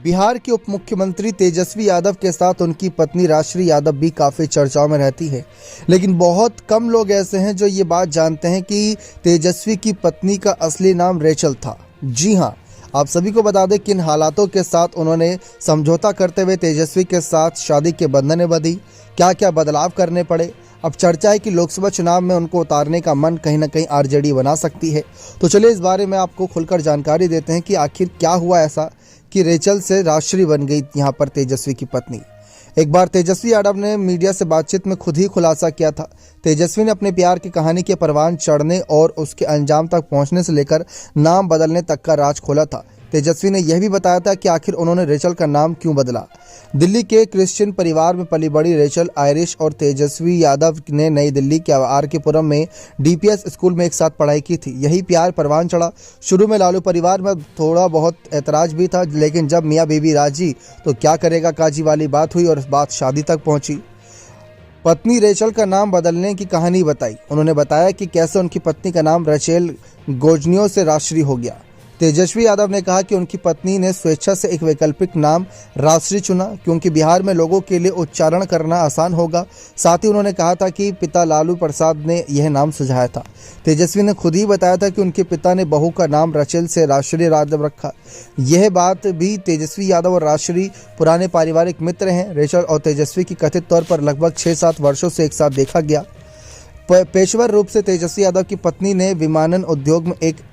बिहार के उप मुख्यमंत्री तेजस्वी यादव के साथ उनकी पत्नी राजश्री यादव भी काफ़ी चर्चाओं में रहती है। लेकिन बहुत कम लोग ऐसे हैं जो ये बात जानते हैं कि तेजस्वी की पत्नी का असली नाम रेचल था। जी हाँ, आप सभी को बता दें किन हालातों के साथ उन्होंने समझौता करते हुए तेजस्वी के साथ शादी के बंधन में बंधी, क्या क्या बदलाव करने पड़े। अब चर्चा है कि लोकसभा चुनाव में उनको उतारने का मन कहीं ना कहीं आरजेडी बना सकती है। तो चलिए इस बारे में आपको खुलकर जानकारी देते हैं कि आखिर क्या हुआ ऐसा कि रेचल से राजश्री बन गई यहाँ पर तेजस्वी की पत्नी। एक बार तेजस्वी यादव ने मीडिया से बातचीत में खुद ही खुलासा किया था। तेजस्वी ने अपने प्यार की कहानी के परवान चढ़ने और उसके अंजाम तक पहुंचने से लेकर नाम बदलने तक का राज खोला था। तेजस्वी ने यह भी बताया था कि आखिर उन्होंने रेचल का नाम क्यों बदला। दिल्ली के क्रिश्चियन परिवार में पली बड़ी रेचल आयरिश और तेजस्वी यादव ने नई दिल्ली के आर.के. पुरम में डीपीएस स्कूल में एक साथ पढ़ाई की थी। यही प्यार परवान चढ़ा। शुरू में लालू परिवार में थोड़ा बहुत ऐतराज भी था, लेकिन जब मियाँ बीवी राजी तो क्या करेगा काजी वाली बात हुई और बात शादी तक पहुंची। पत्नी रेचल का नाम बदलने की कहानी बताई। उन्होंने बताया कि कैसे उनकी पत्नी का नाम रेचल गोजनियों से राजश्री हो गया। तेजस्वी यादव ने कहा कि उनकी पत्नी ने स्वेच्छा से एक वैकल्पिक नाम राजश्री चुना क्योंकि बिहार में लोगों के लिए उच्चारण करना आसान होगा। साथ ही उन्होंने कहा था कि पिता लालू प्रसाद ने यह नाम सुझाया था। तेजस्वी ने खुद ही बताया था कि उनके पिता ने बहू का नाम रेचल से राजश्री यादव रखा। यह बात भी तेजस्वी यादव और राजश्री पुराने पारिवारिक मित्र हैं। रेचल और तेजस्वी की कथित तौर पर लगभग 6-7 वर्षों से एक साथ देखा गया। पेशेवर रूप से तेजस्वी यादव की पत्नी ने विमानन उद्योग में एक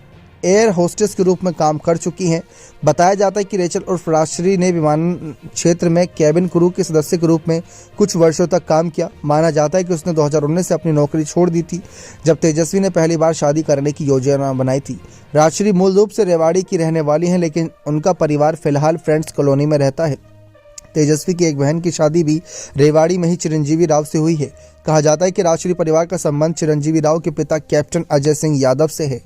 एयर होस्टेस के रूप में काम कर चुकी हैं। बताया जाता है कि रेचल उर्फ राजश्री ने विमानन क्षेत्र में कैबिन क्रू के सदस्य के रूप में कुछ वर्षों तक काम किया। माना जाता है कि उसने 2019 से अपनी नौकरी छोड़ दी थी, जब तेजस्वी ने पहली बार शादी करने की योजना बनाई थी। राजश्री मूल रूप से रेवाड़ी की रहने वाली हैं, लेकिन उनका परिवार फिलहाल फ्रेंड्स कॉलोनी में रहता है। तेजस्वी की एक बहन की शादी भी रेवाड़ी में ही चिरंजीवी राव से हुई है। कहा जाता है कि राजश्री परिवार का संबंध चिरंजीवी राव के पिता कैप्टन अजय सिंह यादव से है।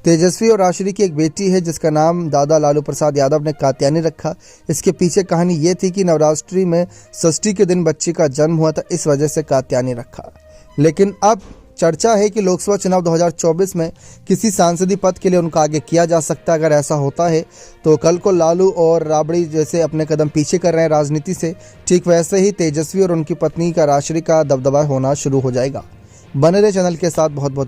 तेजस्वी और राजश्री की एक बेटी है जिसका नाम दादा लालू प्रसाद यादव ने कात्यायनी रखा। इसके पीछे कहानी ये थी कि नवरात्रि में षष्ठी के दिन बच्ची का जन्म हुआ था, इस वजह से कात्यायनी रखा। लेकिन अब चर्चा है कि लोकसभा चुनाव 2024 में किसी सांसदीय पद के लिए उनका आगे किया जा सकता है। अगर ऐसा होता है तो कल को लालू और राबड़ी जैसे अपने कदम पीछे कर रहे हैं राजनीति से, ठीक वैसे ही तेजस्वी और उनकी पत्नी का राजश्री का दबदबा होना शुरू हो जाएगा। बने रहे चैनल के साथ। बहुत बहुत